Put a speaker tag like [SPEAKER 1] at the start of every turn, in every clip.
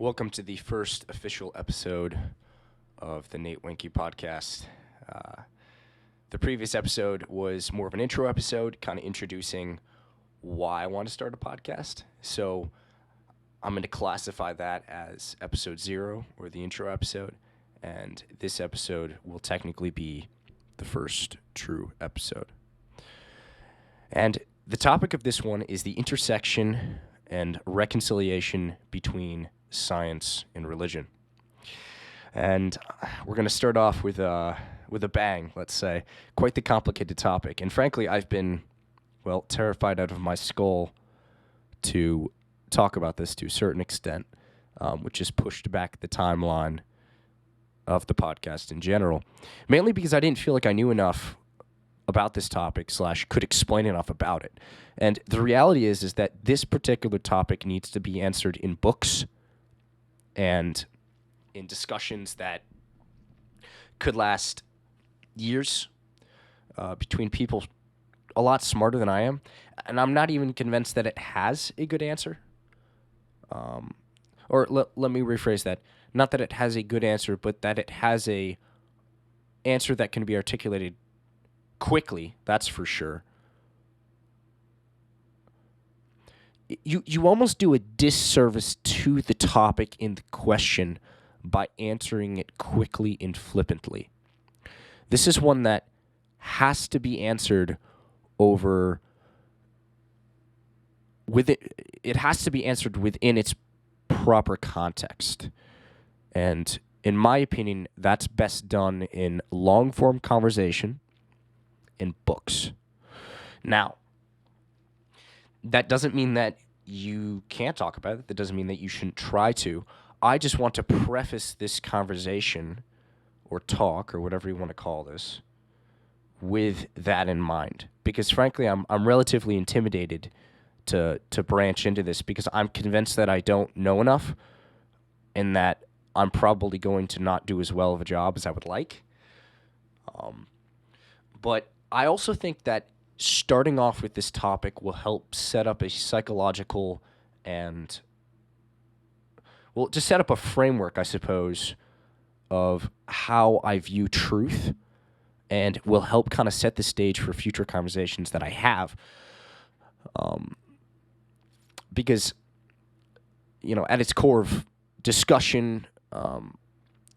[SPEAKER 1] Welcome to the first official episode of the Nate Wenke Podcast. The previous episode was more of an intro episode, kind of introducing why I want to start a podcast. So I'm going to classify that as episode 0, or the intro episode, and this episode will technically be the first true episode. And the topic of this one is the intersection and reconciliation between science and religion. And we're going to start off with a bang, let's say. Quite the complicated topic. And frankly, I've been, terrified out of my skull to talk about this to a certain extent, which has pushed back the timeline of the podcast in general. Mainly because I didn't feel like I knew enough about this topic / could explain enough about it. And the reality is that this particular topic needs to be answered in books and in discussions that could last years between people a lot smarter than I am. And I'm not even convinced that it has a good answer. Let me rephrase that. Not that it has a good answer, but that it has a answer that can be articulated quickly, that's for sure. You almost do a disservice to the topic in the question by answering it quickly and flippantly. This is one that has to be answered it has to be answered within its proper context. And in my opinion, that's best done in long-form conversation in books. Now, that doesn't mean that you can't talk about it. That doesn't mean that you shouldn't try to. I just want to preface this conversation or talk or whatever you want to call this with that in mind. Because frankly, I'm relatively intimidated to branch into this because I'm convinced that I don't know enough and that I'm probably going to not do as well of a job as I would like. But I also think that starting off with this topic will help set up a psychological and, just set up a framework, I suppose, of how I view truth, and will help kind of set the stage for future conversations that I have. Because, at its core of discussion,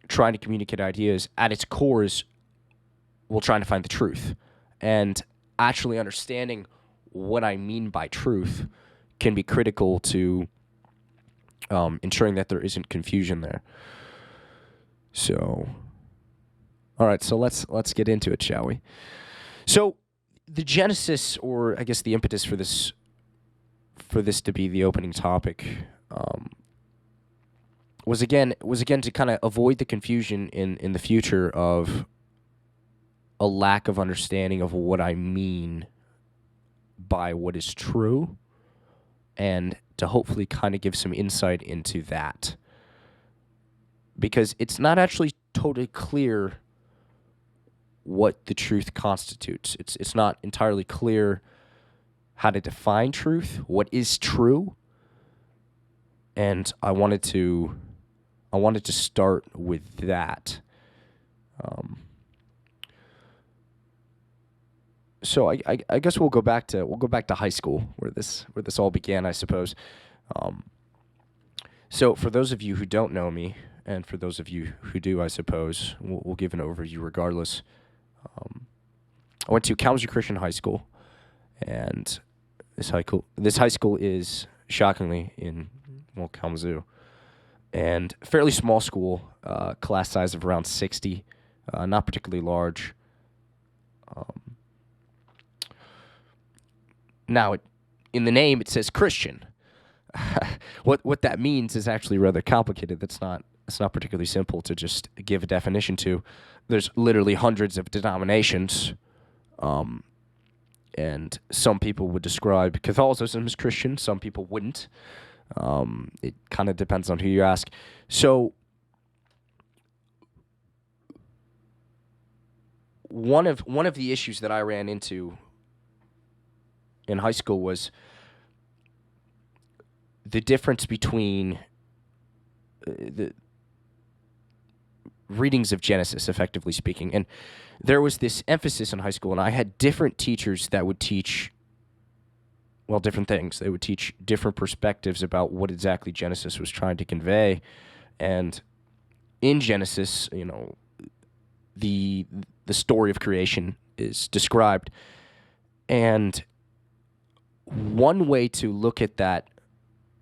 [SPEAKER 1] trying to communicate ideas, at its core is we're trying to find the truth. And actually understanding what I mean by truth can be critical to ensuring that there isn't confusion there. So, all right, so let's get into it, shall we? So, the genesis, or I guess the impetus for this to be the opening topic, was again to kind of avoid the confusion in the future of a lack of understanding of what I mean by what is true, and to hopefully kind of give some insight into that. Because it's not actually totally clear what the truth constitutes. It's not entirely clear how to define truth, what is true, and I wanted to start with that. So I guess we'll go back to high school where this all began, I suppose. So for those of you who don't know me, and for those of you who do, I suppose we'll give an overview regardless. I went to Kalamazoo Christian High School, and this high school is shockingly in Kalamazoo, and fairly small school, class size of around 60, not particularly large. Now, in the name, it says Christian. What that means is actually rather complicated. It's not particularly simple to just give a definition to. There's literally hundreds of denominations, and some people would describe Catholicism as Christian. Some people wouldn't. It kind of depends on who you ask. So, one of the issues that I ran into in high school was the difference between the readings of Genesis, effectively speaking. And there was this emphasis in high school, and I had different teachers that would teach, well, different things. They would teach different perspectives about what exactly Genesis was trying to convey. And in Genesis, the story of creation is described. And one way to look at that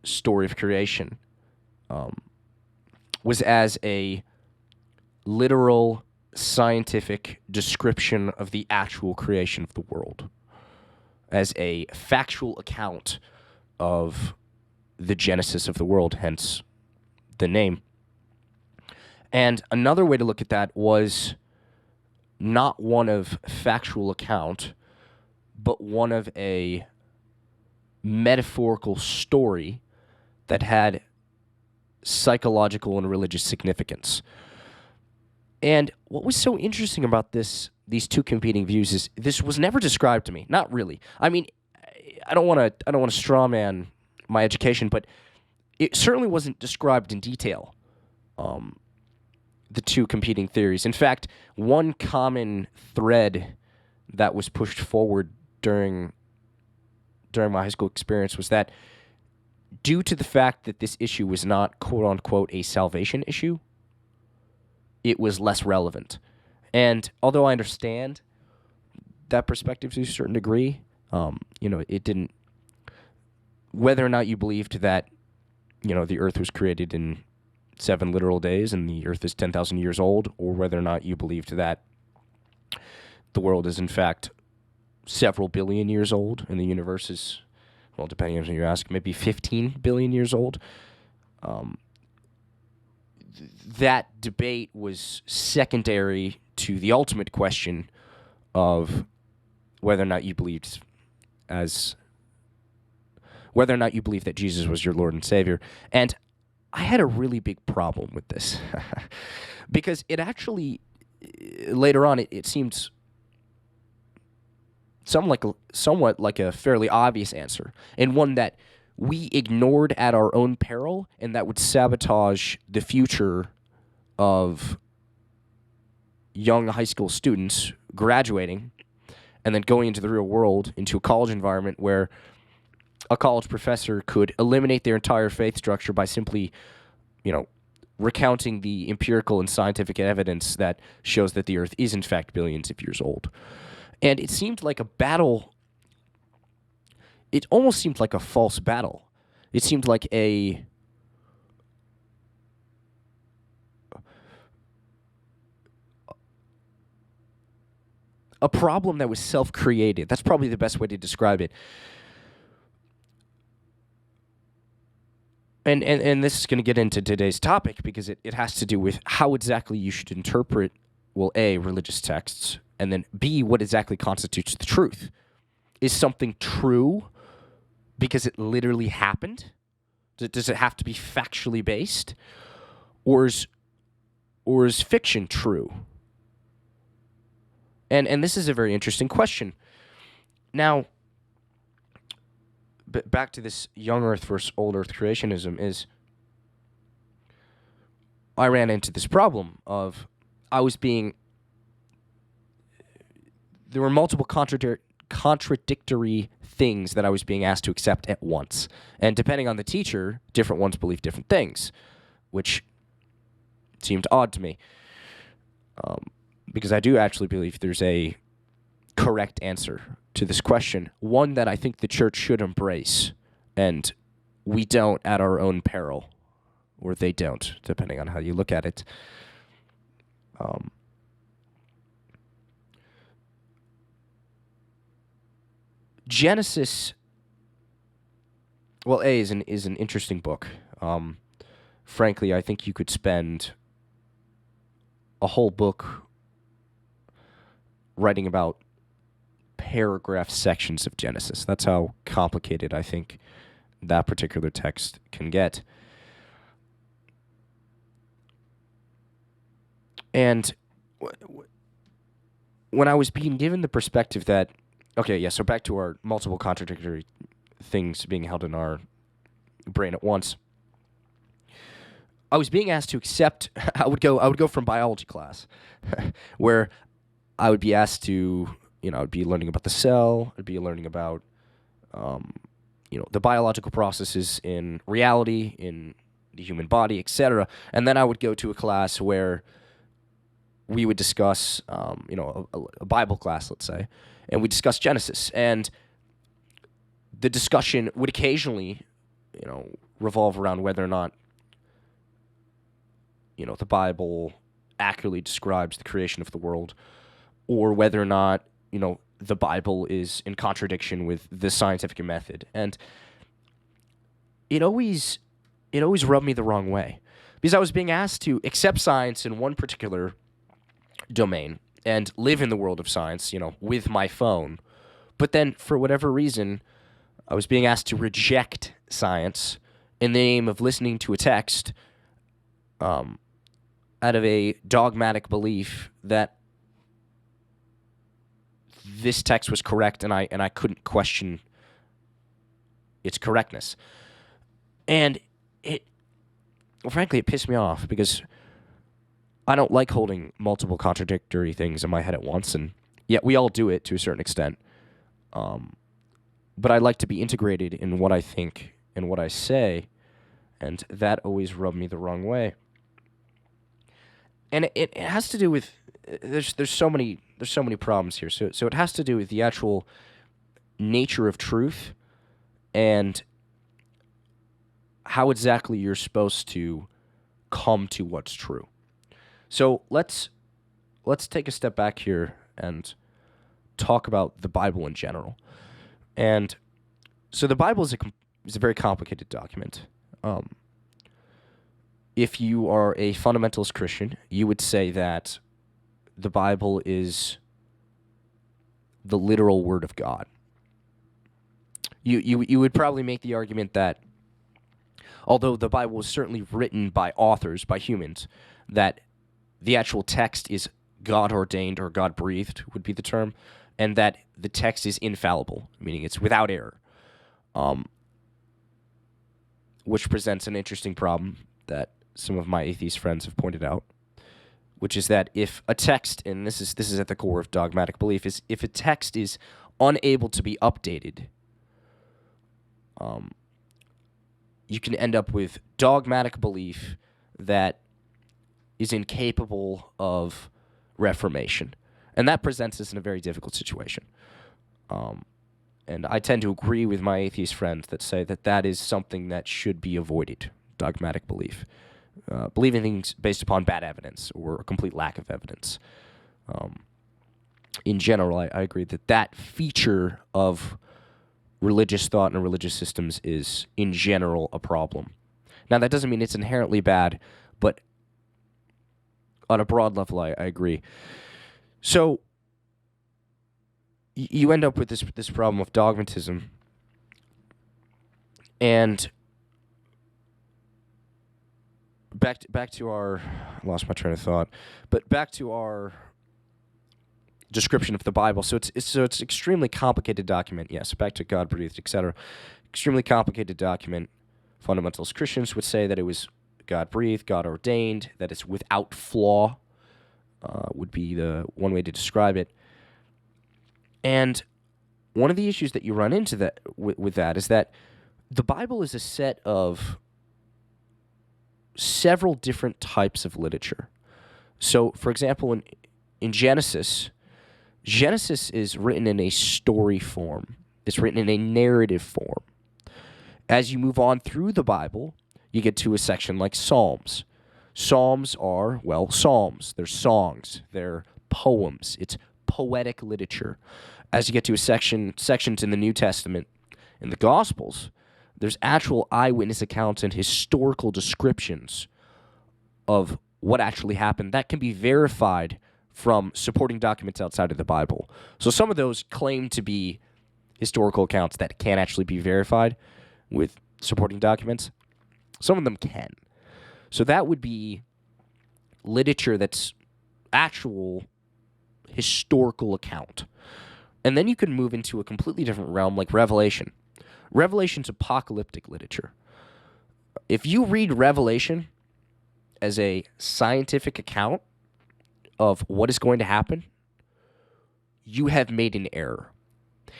[SPEAKER 1] story of creation was as a literal scientific description of the actual creation of the world, as a factual account of the genesis of the world, hence the name. And another way to look at that was not one of factual account, but one of a metaphorical story that had psychological and religious significance. And what was so interesting about these two competing views is this was never described to me. Not really. I mean, I don't want to strawman my education, but it certainly wasn't described in detail. The two competing theories. In fact, one common thread that was pushed forward during my high school experience was that due to the fact that this issue was not quote unquote a salvation issue, it was less relevant. And although I understand that perspective to a certain degree, it didn't, whether or not you believed that, the earth was created in 7 literal days and the earth is 10,000 years old, or whether or not you believed that the world is in fact several billion years old and the universe is, well, depending on who you ask, maybe 15 billion years old. That debate was secondary to the ultimate question of whether or not you believed that Jesus was your Lord and Savior. And I had a really big problem with this because it actually, later on, it seemed somewhat like a fairly obvious answer, and one that we ignored at our own peril, and that would sabotage the future of young high school students graduating and then going into the real world, into a college environment where a college professor could eliminate their entire faith structure by simply, recounting the empirical and scientific evidence that shows that the earth is in fact billions of years old. And it seemed like a battle. It almost seemed like a false battle. It seemed like a problem that was self-created. That's probably the best way to describe it. And this is going to get into today's topic because it has to do with how exactly you should interpret, well, A, religious texts, and then B, what exactly constitutes the truth. Is something true because it literally happened? Does it have to be factually based? Or is fiction true? And this is a very interesting question. Now, back to this young earth versus old earth creationism is I ran into this problem of there were multiple contradictory things that I was being asked to accept at once. And depending on the teacher, different ones believe different things, which seemed odd to me. Because I do actually believe there's a correct answer to this question, one that I think the church should embrace, and we don't at our own peril, or they don't, depending on how you look at it. Genesis, well, is an interesting book. Frankly, I think you could spend a whole book writing about paragraph sections of Genesis. That's how complicated I think that particular text can get. And when I was being given the perspective that, okay, yeah, so back to our multiple contradictory things being held in our brain at once, I was being asked to accept. I would go from biology class, where I would be asked to, I'd be learning about the cell. I'd be learning about, the biological processes in reality, in the human body, etc. And then I would go to a class where we would discuss, a Bible class, let's say, and we discuss Genesis. And the discussion would occasionally, revolve around whether or not, the Bible accurately describes the creation of the world, or whether or not, the Bible is in contradiction with the scientific method. And it always rubbed me the wrong way, because I was being asked to accept science in one particular domain and live in the world of science, with my phone. But then, for whatever reason, I was being asked to reject science in the name of listening to a text out of a dogmatic belief that this text was correct, and I couldn't question its correctness. And frankly, it pissed me off, because I don't like holding multiple contradictory things in my head at once, and yet we all do it to a certain extent. But I like to be integrated in what I think and what I say, and that always rubbed me the wrong way. And it has to do with there's so many problems here. So it has to do with the actual nature of truth and how exactly you're supposed to come to what's true. So let's take a step back here and talk about the Bible in general. And so the Bible is a very complicated document. If you are a fundamentalist Christian, you would say that the Bible is the literal Word of God. You would probably make the argument that although the Bible was certainly written by authors, by humans, that the actual text is God-ordained or God-breathed would be the term, and that the text is infallible, meaning it's without error, which presents an interesting problem that some of my atheist friends have pointed out, which is that if a text, and this is at the core of dogmatic belief, is if a text is unable to be updated, you can end up with dogmatic belief that is incapable of reformation. And that presents us in a very difficult situation. And I tend to agree with my atheist friends that say that that is something that should be avoided, dogmatic belief. Believing things based upon bad evidence or a complete lack of evidence. In general, I agree that that feature of religious thought and religious systems is, in general, a problem. Now, that doesn't mean it's inherently bad, but on a broad level, I agree. So, you end up with this problem of dogmatism, and back to our, I lost my train of thought, but back to our description of the Bible. So it's extremely complicated document. Yes, back to God breathed, etc. Extremely complicated document. Fundamentalist Christians would say that it was God breathed, God ordained, that it's without flaw. Would be the one way to describe it. And one of the issues that you run into that with that is that the Bible is a set of several different types of literature. So, for example, in Genesis is written in a story form. It's written in a narrative form. As you move on through the Bible, you get to a section like Psalms. Psalms are, psalms. They're songs. They're poems. It's poetic literature. As you get to sections in the New Testament, in the Gospels, there's actual eyewitness accounts and historical descriptions of what actually happened that can be verified from supporting documents outside of the Bible. So some of those claim to be historical accounts that can't actually be verified with supporting documents. Some of them can. So that would be literature that's actual historical account. And then you can move into a completely different realm like Revelation. Revelation's apocalyptic literature. If you read Revelation, as a scientific account of what is going to happen, you have made an error.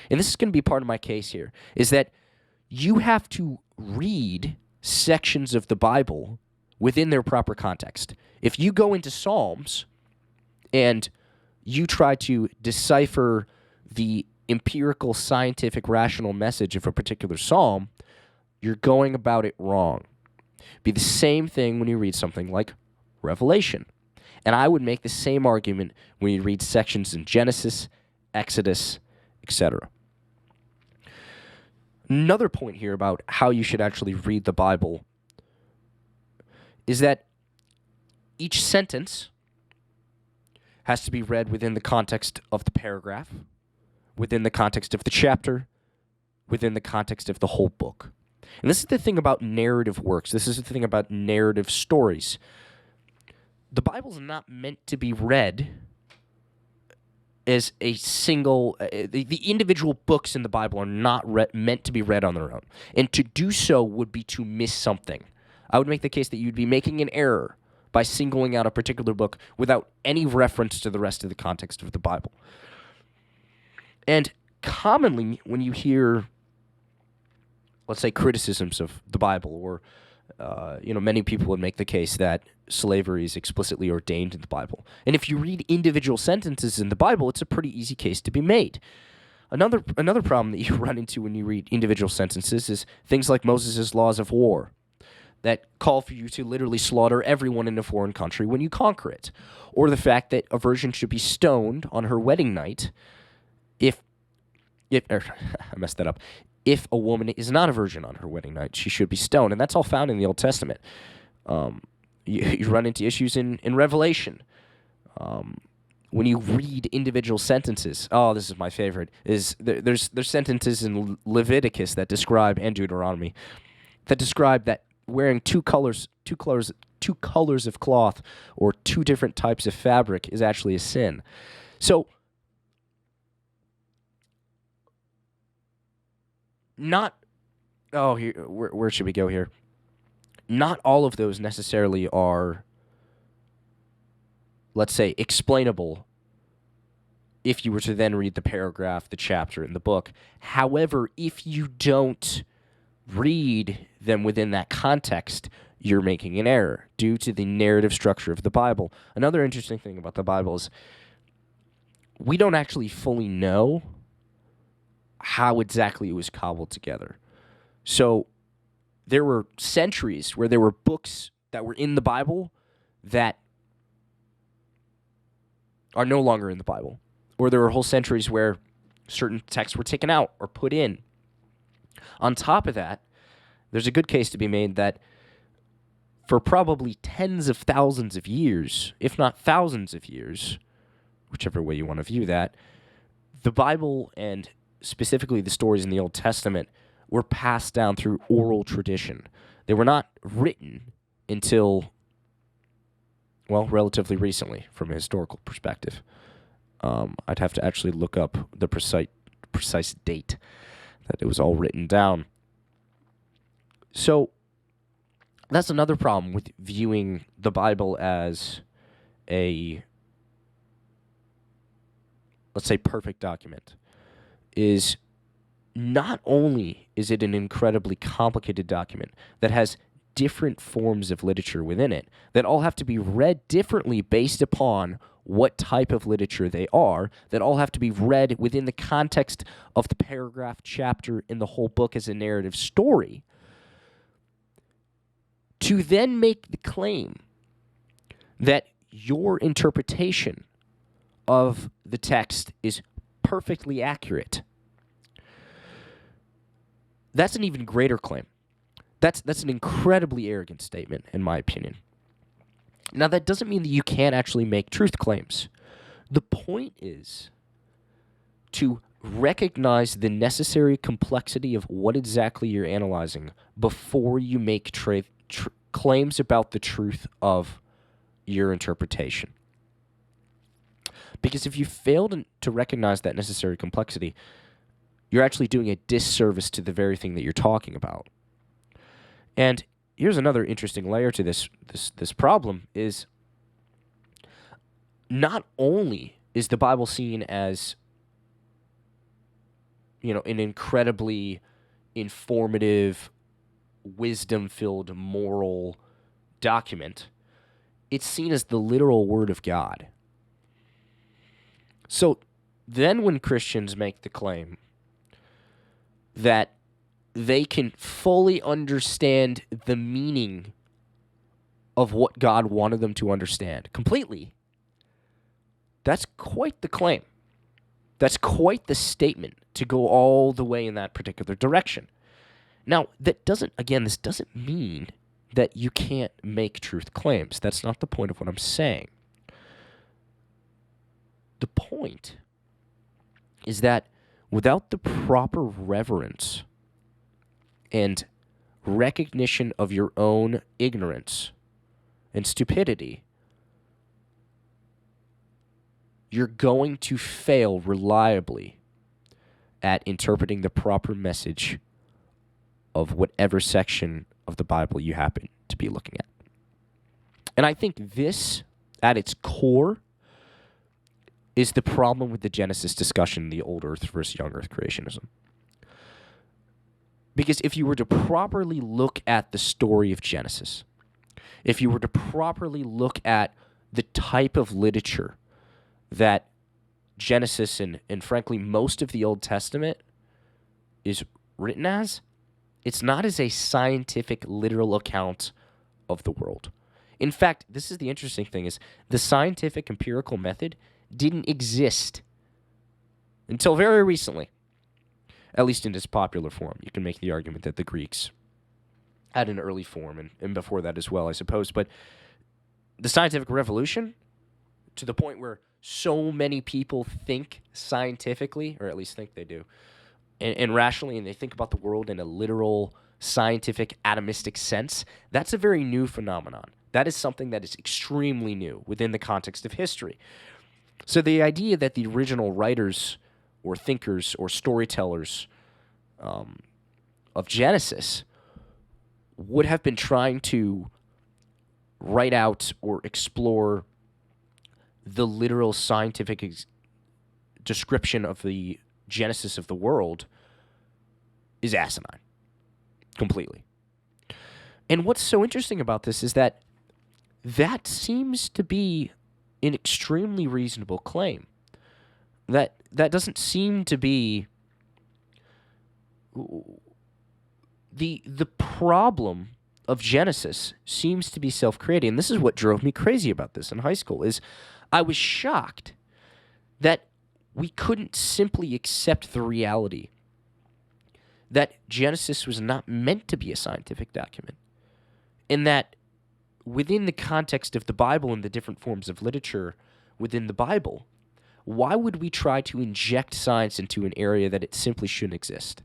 [SPEAKER 1] And this is going to be part of my case here, is that you have to read sections of the Bible within their proper context. If you go into Psalms and you try to decipher the empirical, scientific, rational message of a particular psalm, you're going about it wrong. Be the same thing when you read something like Revelation. And I would make the same argument when you read sections in Genesis, Exodus, etc. Another point here about how you should actually read the Bible is that each sentence has to be read within the context of the paragraph, within the context of the chapter, within the context of the whole book. And this is the thing about narrative works. This is the thing about narrative stories. The Bible's not meant to be read as a single... the individual books in the Bible are not meant to be read on their own. And to do so would be to miss something. I would make the case that you'd be making an error by singling out a particular book without any reference to the rest of the context of the Bible. And commonly, when you hear, let's say, criticisms of the Bible, or many people would make the case that slavery is explicitly ordained in the Bible. And if you read individual sentences in the Bible, it's a pretty easy case to be made. Another problem that you run into when you read individual sentences is things like Moses' laws of war that call for you to literally slaughter everyone in a foreign country when you conquer it, or the fact that a virgin should be stoned on her wedding night if I messed that up. If a woman is not a virgin on her wedding night, she should be stoned. And that's all found in the Old Testament. You run into issues in Revelation. When you read individual sentences, this is my favorite, is there's sentences in Leviticus that describe, and Deuteronomy, that describe that wearing two colors of cloth or two different types of fabric is actually a sin. So, where should we go here? Not all of those necessarily are, let's say, explainable if you were to then read the paragraph, the chapter in the book. However, if you don't read them within that context, you're making an error due to the narrative structure of the Bible. Another interesting thing about the Bible is we don't actually fully know how exactly it was cobbled together. So there were centuries where there were books that were in the Bible that are no longer in the Bible. Or there were whole centuries where certain texts were taken out or put in. On top of that, there's a good case to be made that for probably tens of thousands of years, if not thousands of years, whichever way you want to view that, the Bible and specifically the stories in the Old Testament were passed down through oral tradition. They were not written until, relatively recently from a historical perspective. I'd have to actually look up the precise date that it was all written down. So that's another problem with viewing the Bible as a, let's say, perfect document, is not only is it an incredibly complicated document that has different forms of literature within it that all have to be read differently based upon what type of literature they are, that all have to be read within the context of the paragraph, chapter, in the whole book as a narrative story, to then make the claim that your interpretation of the text is perfectly accurate. That's an even greater claim. That's an incredibly arrogant statement, in my opinion. Now, that doesn't mean that you can't actually make truth claims. The point is to recognize the necessary complexity of what exactly you're analyzing before you make claims about the truth of your interpretation. Because if you fail to recognize that necessary complexity, you're actually doing a disservice to the very thing that you're talking about. And here's another interesting layer to this problem is not only is the Bible seen as, an incredibly informative, wisdom-filled moral document, it's seen as the literal Word of God. So then when Christians make the claim that they can fully understand the meaning of what God wanted them to understand completely, that's quite the claim. That's quite the statement to go all the way in that particular direction. Now, this doesn't mean that you can't make truth claims. That's not the point of what I'm saying. The point is that without the proper reverence and recognition of your own ignorance and stupidity, you're going to fail reliably at interpreting the proper message of whatever section of the Bible you happen to be looking at. And I think this, at its core, is the problem with the Genesis discussion, the old earth versus young earth creationism. Because if you were to properly look at the story of Genesis, if you were to properly look at the type of literature that Genesis and frankly most of the Old Testament is written as, it's not as a scientific, literal account of the world. In fact, this is the interesting thing, is the scientific empirical method didn't exist until very recently, at least in its popular form. You can make the argument that the Greeks had an early form, and before that as well, I suppose. But the scientific revolution, to the point where so many people think scientifically, or at least think they do, and rationally, and they think about the world in a literal, scientific, atomistic sense, that's a very new phenomenon. That is something that is extremely new within the context of history. So the idea that the original writers or thinkers or storytellers of Genesis would have been trying to write out or explore the literal scientific description of the genesis of the world is asinine. Completely. And what's so interesting about this is that seems to be an extremely reasonable claim. That doesn't seem to be the problem of Genesis seems to be self-creating. And this is what drove me crazy about this in high school, is I was shocked that we couldn't simply accept the reality that Genesis was not meant to be a scientific document, and that within the context of the Bible and the different forms of literature within the Bible, why would we try to inject science into an area that it simply shouldn't exist?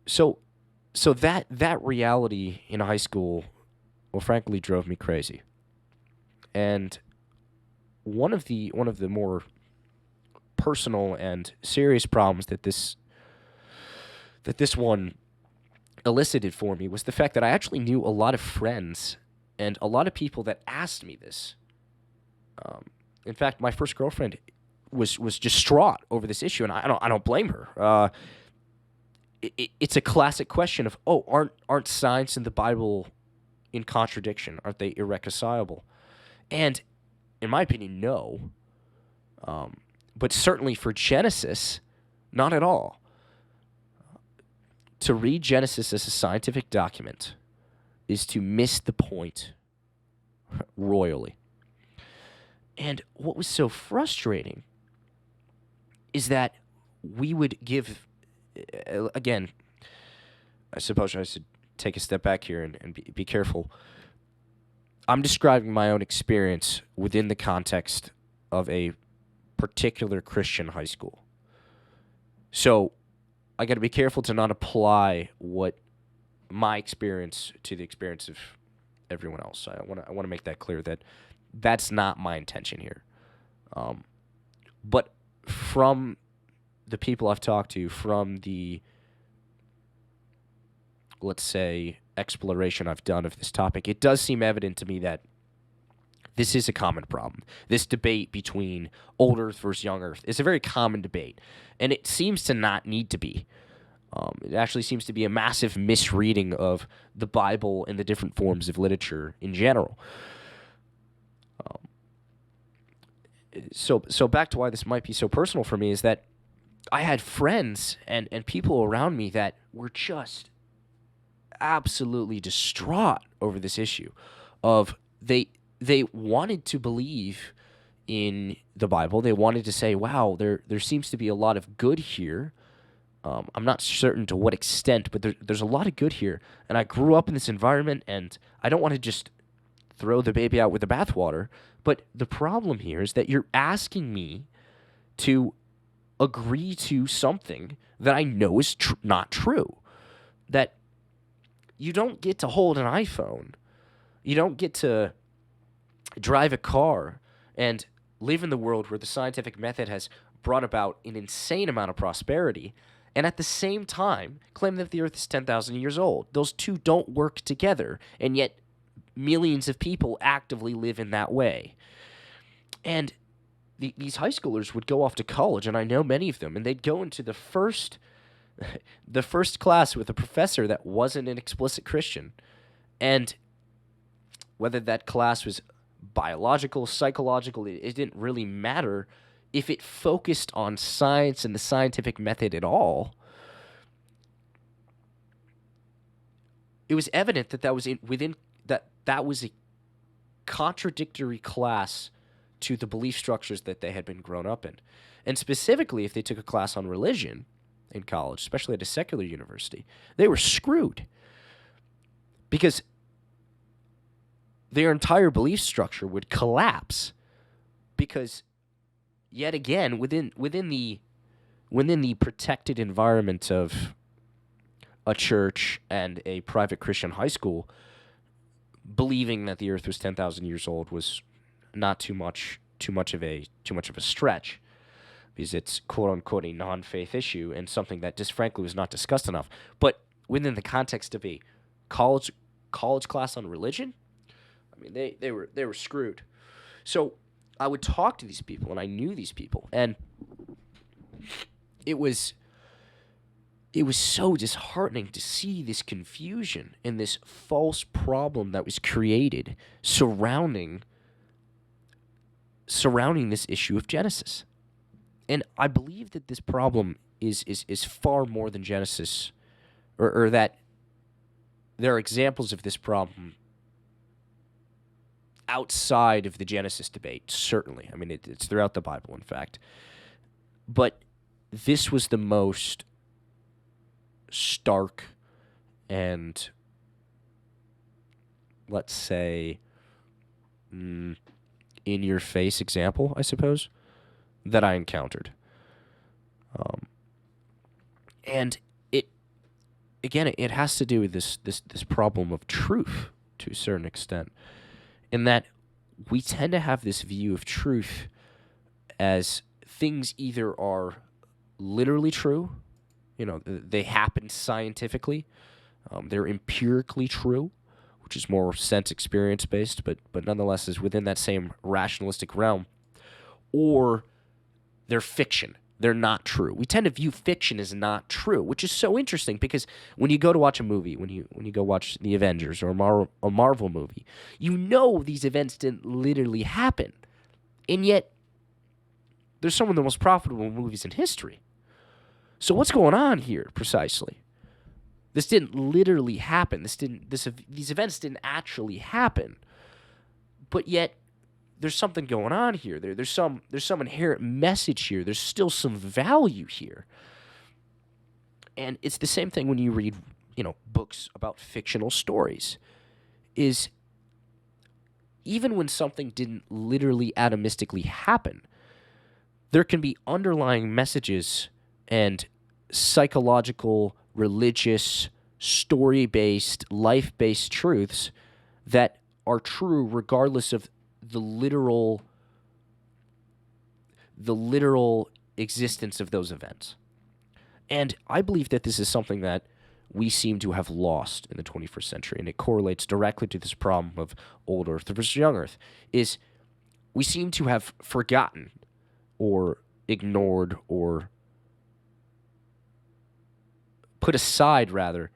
[SPEAKER 1] So that reality in high school, well, frankly, drove me crazy. And one of the more personal and serious problems that this one elicited for me was the fact that I actually knew a lot of friends and a lot of people that asked me this. In fact, my first girlfriend was distraught over this issue, and I don't blame her. It's a classic question of, aren't science and the Bible in contradiction? Aren't they irreconcilable? And in my opinion, no. But certainly for Genesis, not at all. To read Genesis as a scientific document is to miss the point royally. And what was so frustrating is that we would give, again, I suppose I should take a step back here and be careful. I'm describing my own experience within the context of a particular Christian high school. So I got to be careful to not apply what my experience to the experience of everyone else. I want to make that clear that that's not my intention here. But from the people I've talked to from the, let's say, exploration I've done of this topic, it does seem evident to me that this is a common problem. This debate between old Earth versus young Earth is a very common debate, and it seems to not need to be. It actually seems to be a massive misreading of the Bible and the different forms of literature in general. So back to why this might be so personal for me is that I had friends and people around me that were just absolutely distraught over this issue of they wanted to believe in the Bible. They wanted to say, wow, there seems to be a lot of good here. I'm not certain to what extent, but there's a lot of good here. And I grew up in this environment, and I don't want to just throw the baby out with the bathwater. But the problem here is that you're asking me to agree to something that I know is not true. That you don't get to hold an iPhone. You don't get to drive a car and live in the world where the scientific method has brought about an insane amount of prosperity, and at the same time claim that the Earth is 10,000 years old. Those two don't work together, and yet millions of people actively live in that way. And these high schoolers would go off to college, and I know many of them, and they'd go into the first class with a professor that wasn't an explicit Christian. And whether that class was biological, psychological, it didn't really matter if it focused on science and the scientific method at all. It was evident that that was a contradictory class to the belief structures that they had been grown up in. And specifically, if they took a class on religion in college, especially at a secular university, they were screwed. Because their entire belief structure would collapse. Because, yet again, within the protected environment of a church and a private Christian high school, believing that the Earth was 10,000 years old was not too much of a stretch, because it's quote unquote a non-faith issue and something that just frankly was not discussed enough. But within the context of a college class on religion, I mean they were screwed. So I would talk to these people, and I knew these people, and it was so disheartening to see this confusion and this false problem that was created surrounding this issue of Genesis. And I believe that this problem is far more than Genesis, or that there are examples of this problem outside of the Genesis debate, certainly. I mean, it's throughout the Bible, in fact. But this was the most stark and, let's say, in-your-face example, I suppose, that I encountered. And it has to do with this problem of truth to a certain extent, in that we tend to have this view of truth as things either are literally true, they happen scientifically, they're empirically true, which is more sense experience based, but nonetheless is within that same rationalistic realm, or they're fiction. They're not true. We tend to view fiction as not true, which is so interesting because when you go to watch a movie, when you go watch The Avengers or a Marvel movie, these events didn't literally happen, and yet they're some of the most profitable movies in history. So what's going on here precisely? This didn't literally happen. These events didn't actually happen, but yet there's something going on here. There's some inherent message here. There's still some value here. And it's the same thing when you read, books about fictional stories. Is even when something didn't literally atomistically happen, there can be underlying messages and psychological, religious, story-based, life-based truths that are true regardless of the literal existence of those events. And I believe that this is something that we seem to have lost in the 21st century, and it correlates directly to this problem of old Earth versus young Earth, is we seem to have forgotten or ignored or put aside, rather,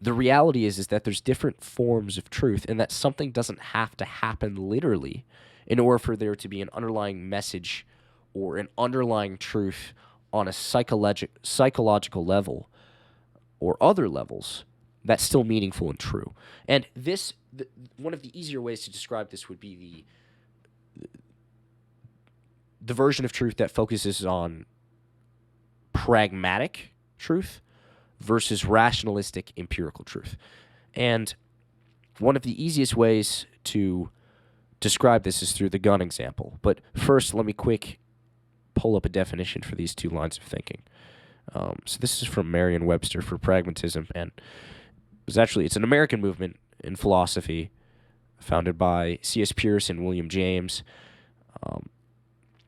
[SPEAKER 1] the reality is that there's different forms of truth, and that something doesn't have to happen literally in order for there to be an underlying message or an underlying truth on a psychological level or other levels that's still meaningful and true. And one of the easier ways to describe this would be the version of truth that focuses on pragmatic truth versus rationalistic empirical truth. And one of the easiest ways to describe this is through the gun example. But first, let me pull up a definition for these two lines of thinking. So this is from Merriam-Webster for pragmatism, and it's an American movement in philosophy founded by C.S. Peirce and William James,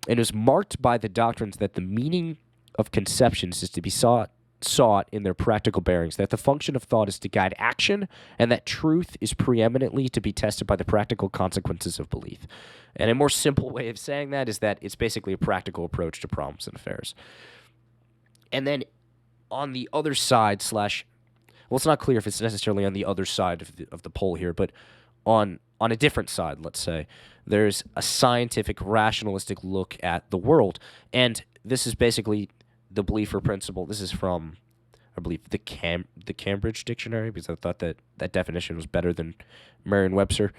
[SPEAKER 1] and is marked by the doctrines that the meaning of conceptions is to be sought in their practical bearings, that the function of thought is to guide action, and that truth is preeminently to be tested by the practical consequences of belief. And a more simple way of saying that is that it's basically a practical approach to problems and affairs. And then on the other side it's not clear if it's necessarily on the other side of the pole here, but on a different side, let's say, there's a scientific, rationalistic look at the world. And this is basically the belief or principle. This is from, I believe, the Cambridge Dictionary, because I thought that definition was better than Merriam-Webster.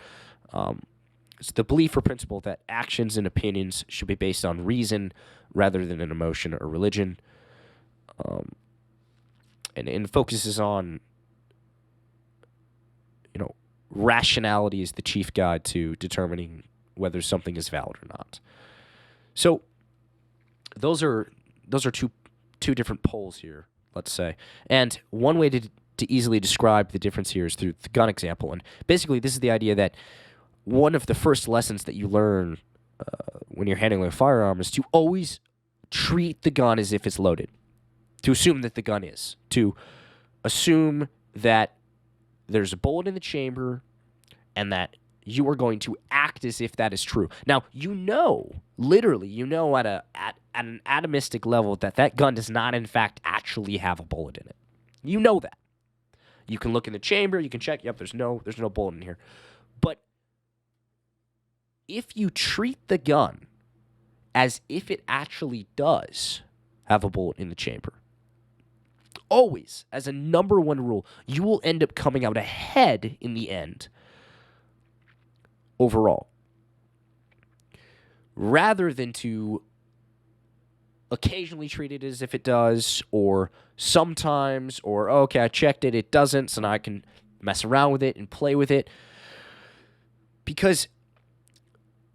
[SPEAKER 1] It's the belief or principle that actions and opinions should be based on reason rather than an emotion or religion. And focuses on, rationality is the chief guide to determining whether something is valid or not. So those are two different poles here, let's say. And one way to easily describe the difference here is through the gun example. And basically, this is the idea that one of the first lessons that you learn when you're handling a firearm is to always treat the gun as if it's loaded. To assume that the gun is. To assume that there's a bullet in the chamber and that you are going to act as if that is true. Now, literally, at an atomistic level that gun does not, in fact, actually have a bullet in it. You know that. You can look in the chamber, you can check, yep, there's no bullet in here. But if you treat the gun as if it actually does have a bullet in the chamber, always, as a number one rule, you will end up coming out ahead in the end overall. Rather than to occasionally treat it as if it does, or sometimes, or, okay, I checked it, it doesn't, so now I can mess around with it and play with it. Because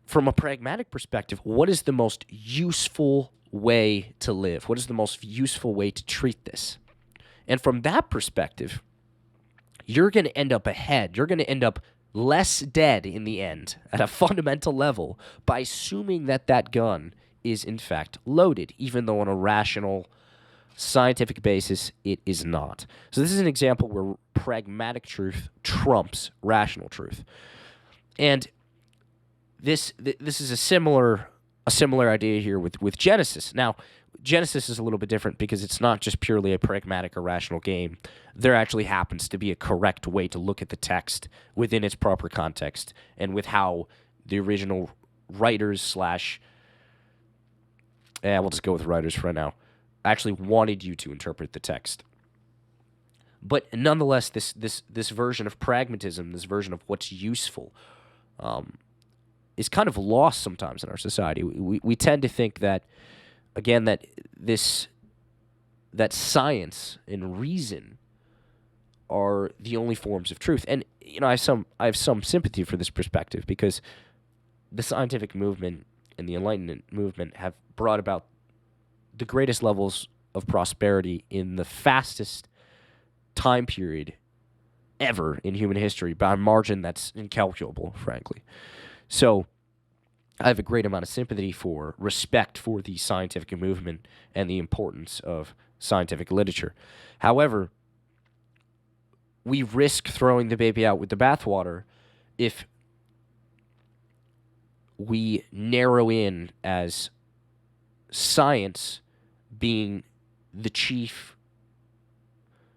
[SPEAKER 1] from a pragmatic perspective, what is the most useful way to live? What is the most useful way to treat this? And from that perspective, you're going to end up ahead. You're going to end up less dead in the end at a fundamental level by assuming that gun is in fact loaded, even though on a rational, scientific basis it is not. So this is an example where pragmatic truth trumps rational truth. And this is a similar idea here with Genesis. Now, Genesis is a little bit different because it's not just purely a pragmatic or rational game. There actually happens to be a correct way to look at the text within its proper context and with how the original writers we'll just go with writers for right now, actually wanted you to interpret the text. But nonetheless, this version of pragmatism, this version of what's useful, is kind of lost sometimes in our society. We tend to think that, again, that science and reason are the only forms of truth. And I have some sympathy for this perspective because the scientific movement and the Enlightenment movement have brought about the greatest levels of prosperity in the fastest time period ever in human history by a margin that's incalculable, frankly. So I have a great amount of sympathy for, respect for the scientific movement and the importance of scientific literature. However, we risk throwing the baby out with the bathwater if we narrow in as science being the chief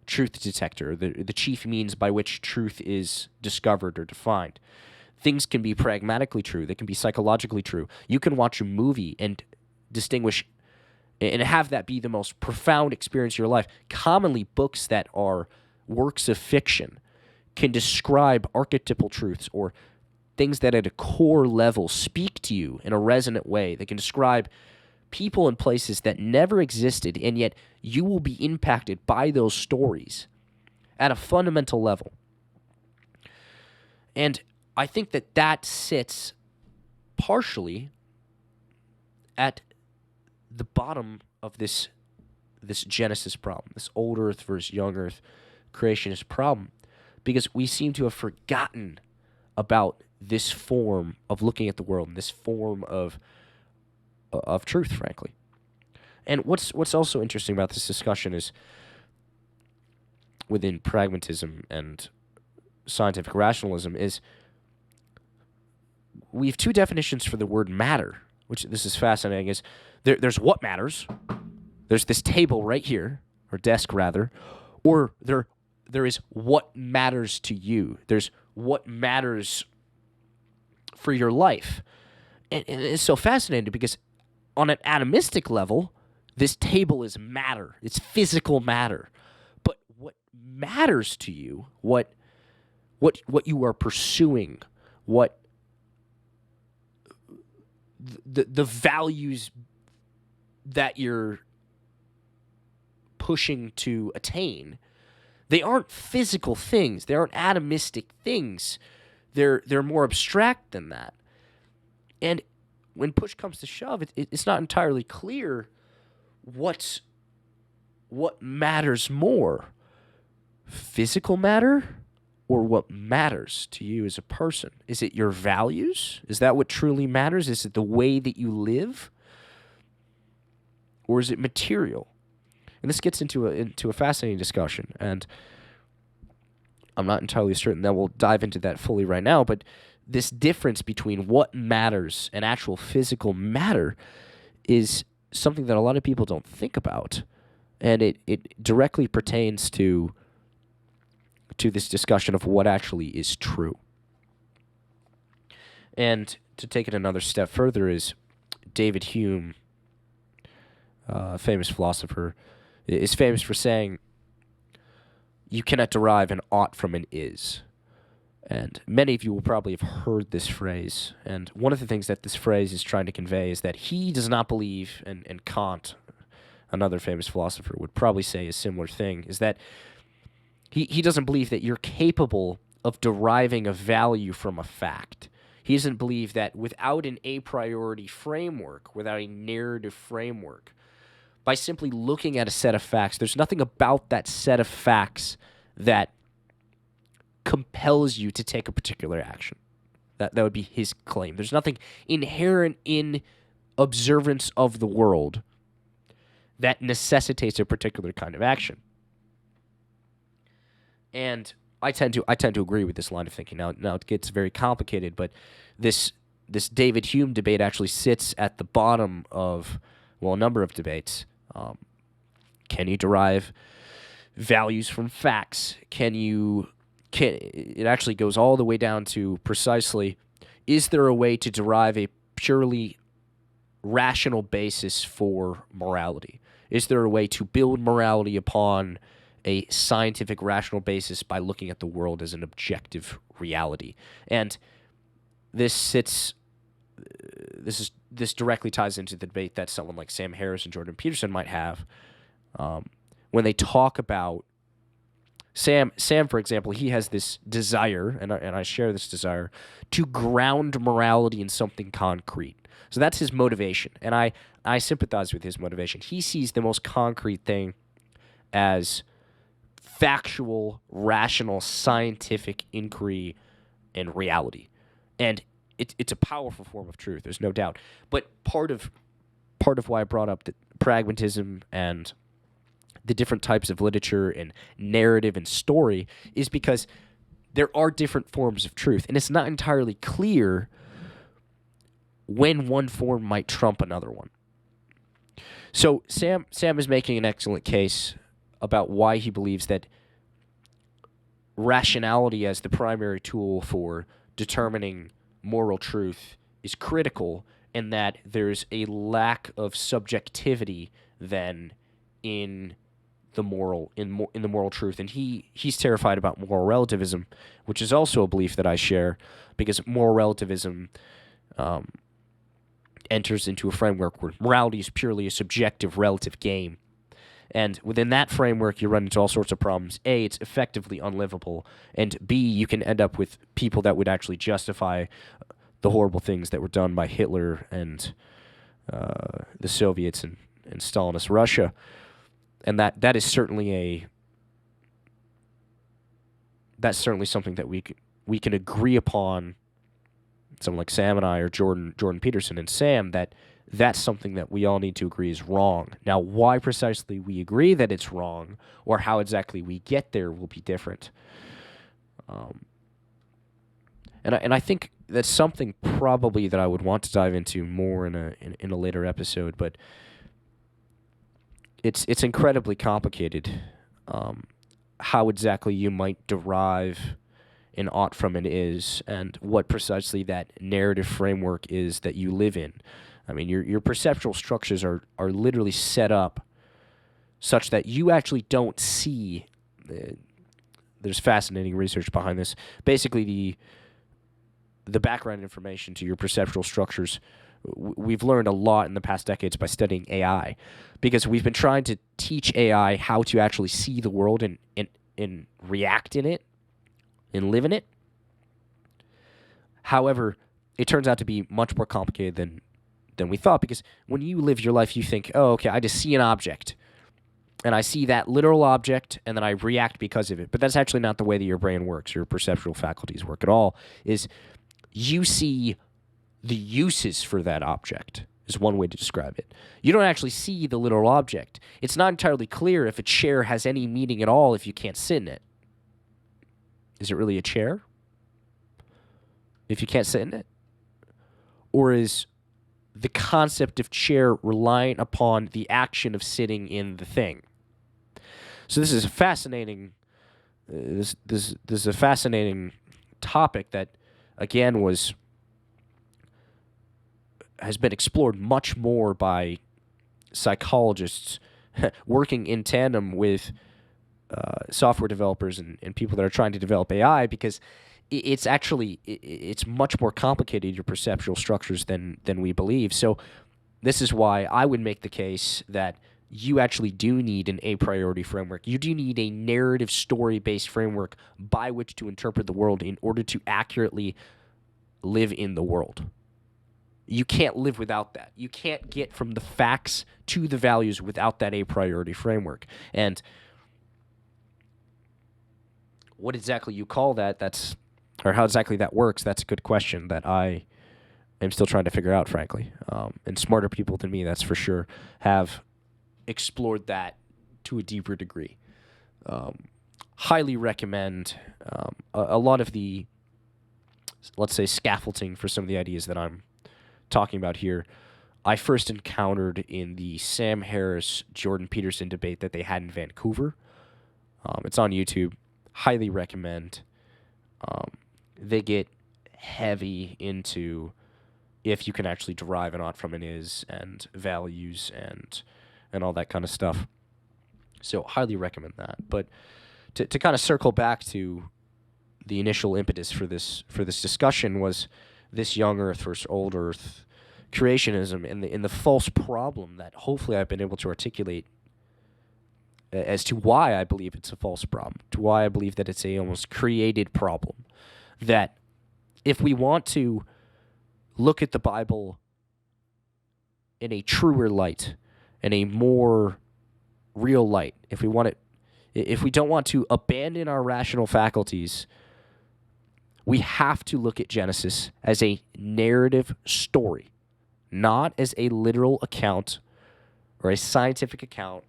[SPEAKER 1] truth detector, the chief means by which truth is discovered or defined. Things can be pragmatically true. They can be psychologically true. You can watch a movie and distinguish and have that be the most profound experience of your life. Commonly, books that are works of fiction can describe archetypal truths or things that at a core level speak to you in a resonant way. They can describe people and places that never existed, and yet you will be impacted by those stories at a fundamental level. And I think that sits partially at the bottom of this Genesis problem, this old earth versus young earth creationist problem, because we seem to have forgotten about this form of looking at the world and this form of truth, frankly. And what's also interesting about this discussion is within pragmatism and scientific rationalism is we have two definitions for the word matter, which this is fascinating, is there's what matters. There's this table right here, or desk rather, or there is what matters to you. There's what matters for your life. And it's so fascinating because on an atomistic level, this table is matter. It's physical matter. But what matters to you, what you are pursuing, what the values that you're pushing to attain, they aren't physical things. They aren't atomistic things. They're more abstract than that. And when push comes to shove, it's not entirely clear what matters more, physical matter or what matters to you as a person. Is it your values? Is that what truly matters? Is it the way that you live? Or is it material? And this gets into a fascinating discussion, and I'm not entirely certain that we'll dive into that fully right now, but this difference between what matters and actual physical matter is something that a lot of people don't think about, and it directly pertains to this discussion of what actually is true. And to take it another step further is David Hume, a famous philosopher, is famous for saying, you cannot derive an ought from an is. And many of you will probably have heard this phrase. And one of the things that this phrase is trying to convey is that he does not believe, and Kant, another famous philosopher, would probably say a similar thing, is that he doesn't believe that you're capable of deriving a value from a fact. He doesn't believe that without an a priori framework, without a narrative framework, by simply looking at a set of facts, there's nothing about that set of facts that compels you to take a particular action. That would be his claim. There's nothing inherent in observance of the world that necessitates a particular kind of action. And I tend to agree with this line of thinking. Now it gets very complicated, but this David Hume debate actually sits at the bottom of, well, a number of debates. Can you derive values from facts? It actually goes all the way down to precisely, is there a way to derive a purely rational basis for morality? Is there a way to build morality upon a scientific rational basis by looking at the world as an objective reality? And this directly ties into the debate that someone like Sam Harris and Jordan Peterson might have when they talk about Sam, for example. He has this desire, and I share this desire, to ground morality in something concrete. So that's his motivation, and I sympathize with his motivation. He sees the most concrete thing as factual, rational, scientific inquiry and reality. And
[SPEAKER 2] it's a powerful form of truth. There's no doubt. But part of why I brought up the pragmatism and the different types of literature and narrative and story is because there are different forms of truth, and it's not entirely clear when one form might trump another one. So Sam is making an excellent case about why he believes that rationality as the primary tool for determining moral truth is critical, and that there's a lack of subjectivity then in the moral truth. And he's terrified about moral relativism, which is also a belief that I share, because moral relativism enters into a framework where morality is purely a subjective relative game. And within that framework, you run into all sorts of problems. A, it's effectively unlivable. And B, you can end up with people that would actually justify the horrible things that were done by Hitler and the Soviets and Stalinist Russia. And that is certainly that's certainly something that we can agree upon. Someone like Sam and I, or Jordan Peterson and Sam, that's something that we all need to agree is wrong. Now, why precisely we agree that it's wrong, or how exactly we get there, will be different. And I think that's something probably that I would want to dive into more in a later episode. But it's incredibly complicated. How exactly you might derive an ought from an is, and what precisely that narrative framework is that you live in. I mean, your perceptual structures are literally set up such that you actually don't see. There's fascinating research behind this. Basically, the background information to your perceptual structures, we've learned a lot in the past decades by studying AI, because we've been trying to teach AI how to actually see the world and react in it and live in it. However, it turns out to be much more complicated than we thought, because when you live your life, you think, oh, okay, I just see an object, and I see that literal object, and then I react because of it. But that's actually not the way that your brain works, your perceptual faculties work at all. Is you see the uses for that object, is one way to describe it. You don't actually see the literal object. It's not entirely clear if a chair has any meaning at all if you can't sit in it. Is it really a chair if you can't sit in it? Or is the concept of chair reliant upon the action of sitting in the thing? So this is a fascinating. This is a fascinating topic that, again, has been explored much more by psychologists working in tandem with software developers and people that are trying to develop AI, because it's much more complicated, your perceptual structures, than we believe. So this is why I would make the case that you actually do need an a priori framework. You do need a narrative story-based framework by which to interpret the world in order to accurately live in the world. You can't live without that. You can't get from the facts to the values without that a priori framework. And what exactly you call that, or how exactly that works, that's a good question that I am still trying to figure out, frankly. And smarter people than me, that's for sure, have explored that to a deeper degree. Highly recommend a lot of the, let's say, scaffolding for some of the ideas that I'm talking about here. I first encountered in the Sam Harris-Jordan Peterson debate that they had in Vancouver. It's on YouTube. Highly recommend. They get heavy into if you can actually derive an ought from an is, and values, and all that kind of stuff. So highly recommend that. But to kind of circle back to the initial impetus for this discussion was this young Earth versus old Earth creationism, and the false problem that hopefully I've been able to articulate as to why I believe it's a false problem, to why I believe that it's a almost created problem. That if we want to look at the Bible in a truer light, in a more real light, if we don't want to abandon our rational faculties, We have to look at Genesis as a narrative story, not as a literal account or a scientific account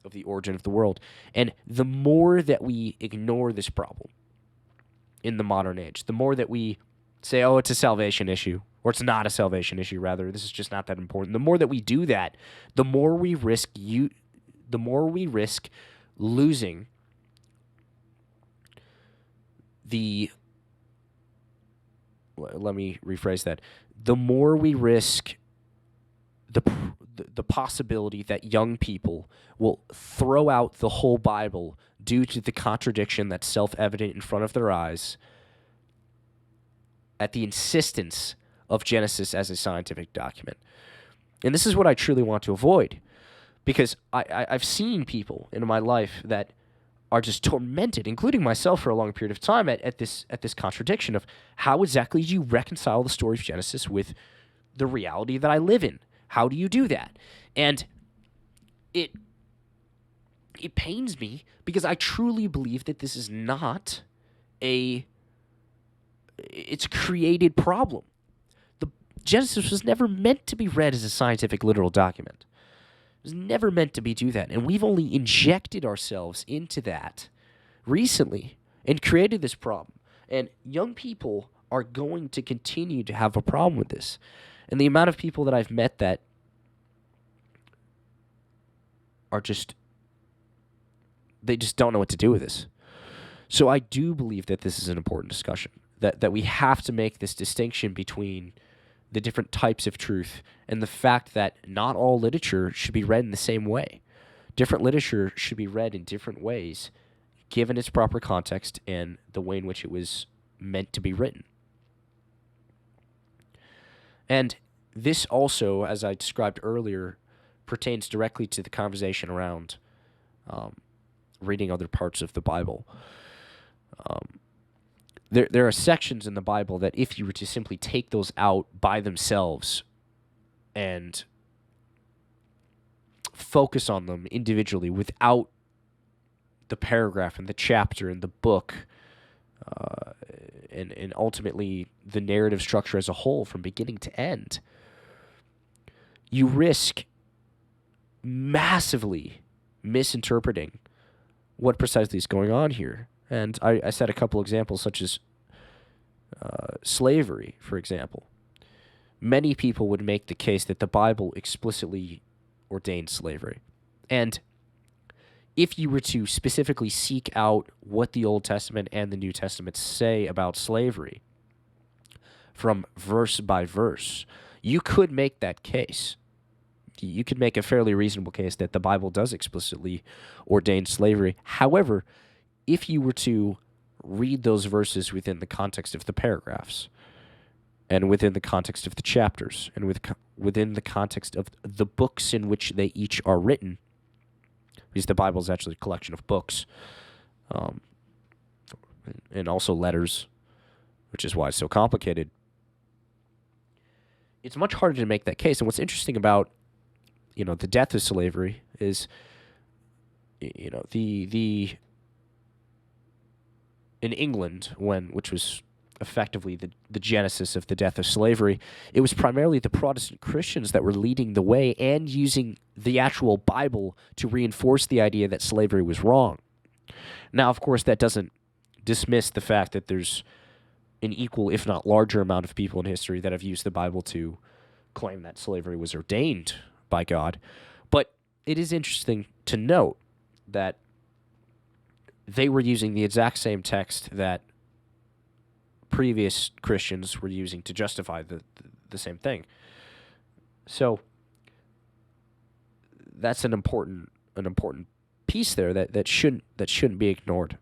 [SPEAKER 2] of the origin of the world. And the more that we ignore this problem in the modern age, the more that we say, oh, it's a salvation issue, or it's not a salvation issue, rather, this is just not that important. The more that we do that, the more we risk losing let me rephrase that. The more we risk the possibility that young people will throw out the whole Bible due to the contradiction that's self-evident in front of their eyes at the insistence of Genesis as a scientific document. And this is what I truly want to avoid, because I've seen people in my life that are just tormented, including myself for a long period of time, at this contradiction of how exactly do you reconcile the story of Genesis with the reality that I live in? How do you do that? And it pains me, because I truly believe that this is not it's a created problem. The Genesis was never meant to be read as a scientific literal document. It was never meant to do that. And we've only injected ourselves into that recently and created this problem. And young people are going to continue to have a problem with this. And the amount of people that I've met that are they just don't know what to do with this. So I do believe that this is an important discussion, that we have to make this distinction between the different types of truth and the fact that not all literature should be read in the same way. Different literature should be read in different ways, given its proper context and the way in which it was meant to be written. And this also, as I described earlier, pertains directly to the conversation around reading other parts of the Bible. There are sections in the Bible that if you were to simply take those out by themselves and focus on them individually without the paragraph and the chapter and the book and ultimately the narrative structure as a whole from beginning to end, you risk massively misinterpreting what precisely is going on here. And I said a couple examples, such as slavery, for example. Many people would make the case that the Bible explicitly ordained slavery. And if you were to specifically seek out what the Old Testament and the New Testament say about slavery from verse by verse, you could make that case. You could make a fairly reasonable case that the Bible does explicitly ordain slavery. However, if you were to read those verses within the context of the paragraphs and within the context of the chapters and within the context of the books in which they each are written, because the Bible is actually a collection of books and also letters, which is why it's so complicated, it's much harder to make that case. And what's interesting about the death of slavery is the in England, which was effectively the genesis of the death of slavery, it was primarily the Protestant Christians that were leading the way and using the actual Bible to reinforce the idea that slavery was wrong. Now, of course, that doesn't dismiss the fact that there's an equal, if not larger, amount of people in history that have used the Bible to claim that slavery was ordained by God. But it is interesting to note that they were using the exact same text that previous Christians were using to justify the same thing. So that's an important piece there that shouldn't be ignored.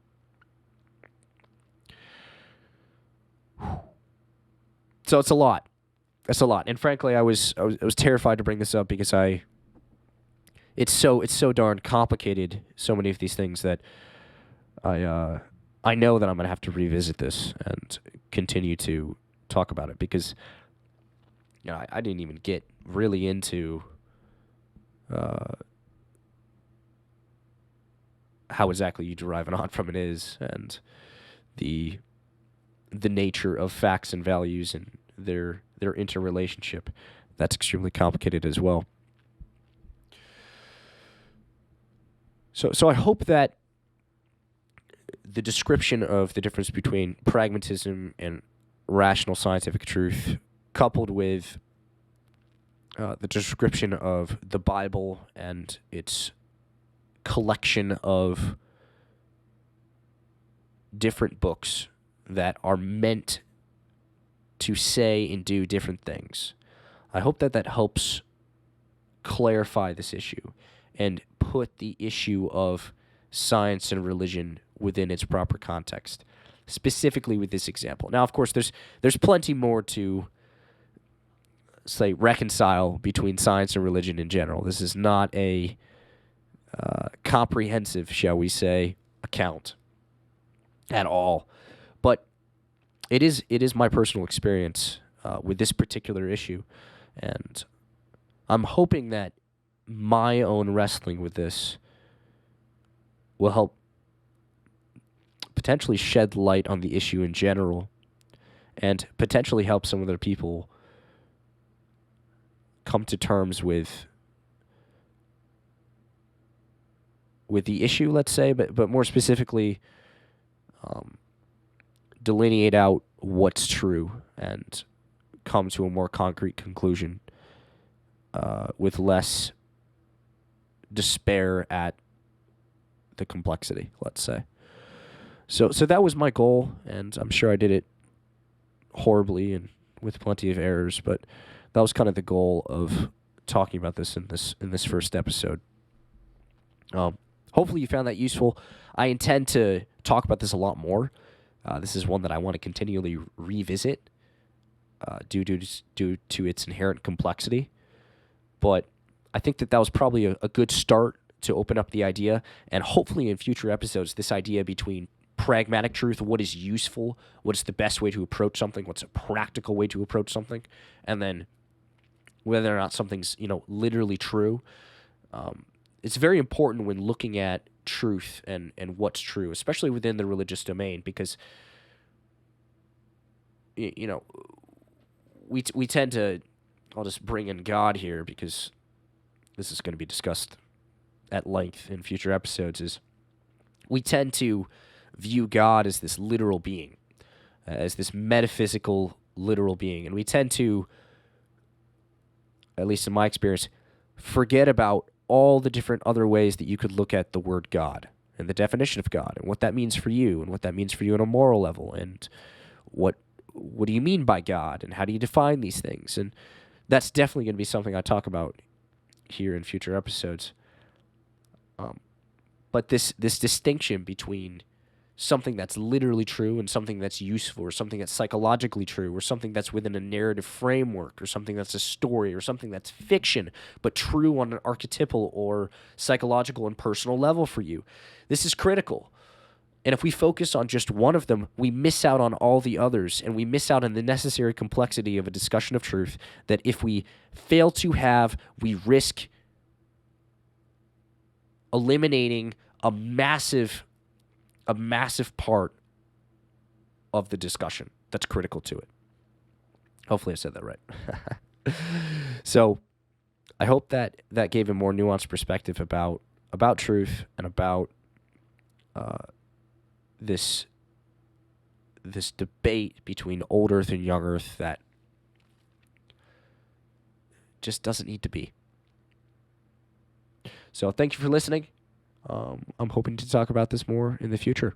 [SPEAKER 2] So it's a lot. That's a lot. And frankly, I was terrified to bring this up because it's so darn complicated, so many of these things, that I know that I'm going to have to revisit this and continue to talk about it, because I didn't even get really into how exactly you derive an ought from an is, and the the nature of facts and values and their interrelationship. That's extremely complicated as well. So I hope that the description of the difference between pragmatism and rational scientific truth, coupled with the description of the Bible and its collection of different books that are meant to say and do different things. I hope that helps clarify this issue and put the issue of science and religion within its proper context, specifically with this example. Now, of course, there's plenty more to, say, reconcile between science and religion in general. This is not a comprehensive, shall we say, account at all. But it is my personal experience with this particular issue, and I'm hoping that my own wrestling with this will help potentially shed light on the issue in general and potentially help some other people come to terms with the issue, let's say, but more specifically, delineate out what's true and come to a more concrete conclusion with less despair at the complexity, let's say. So that was my goal, and I'm sure I did it horribly and with plenty of errors, but that was kind of the goal of talking about this in this first episode. Hopefully you found that useful. I intend to talk about this a lot more. This is one that I want to continually revisit due to its inherent complexity. But I think that was probably a good start to open up the idea, and hopefully in future episodes, this idea between pragmatic truth, what is useful, what is the best way to approach something, what's a practical way to approach something, and then whether or not something's literally true. It's very important when looking at truth and what's true, especially within the religious domain, because we tend to, I'll just bring in God here because this is going to be discussed at length in future episodes, is we tend to view God as this literal being, as this metaphysical literal being, and we tend to, at least in my experience, forget about all the different other ways that you could look at the word God and the definition of God and what that means for you and what that means for you on a moral level and what do you mean by God and how do you define these things. And that's definitely going to be something I talk about here in future episodes. But this distinction between something that's literally true and something that's useful or something that's psychologically true or something that's within a narrative framework or something that's a story or something that's fiction but true on an archetypal or psychological and personal level for you. This is critical. And if we focus on just one of them, we miss out on all the others, and we miss out on the necessary complexity of a discussion of truth that if we fail to have, we risk eliminating a massive part of the discussion that's critical to it. Hopefully I said that right. So I hope that gave a more nuanced perspective about truth and about this debate between old Earth and young Earth that just doesn't need to be. So thank you for listening. I'm hoping to talk about this more in the future.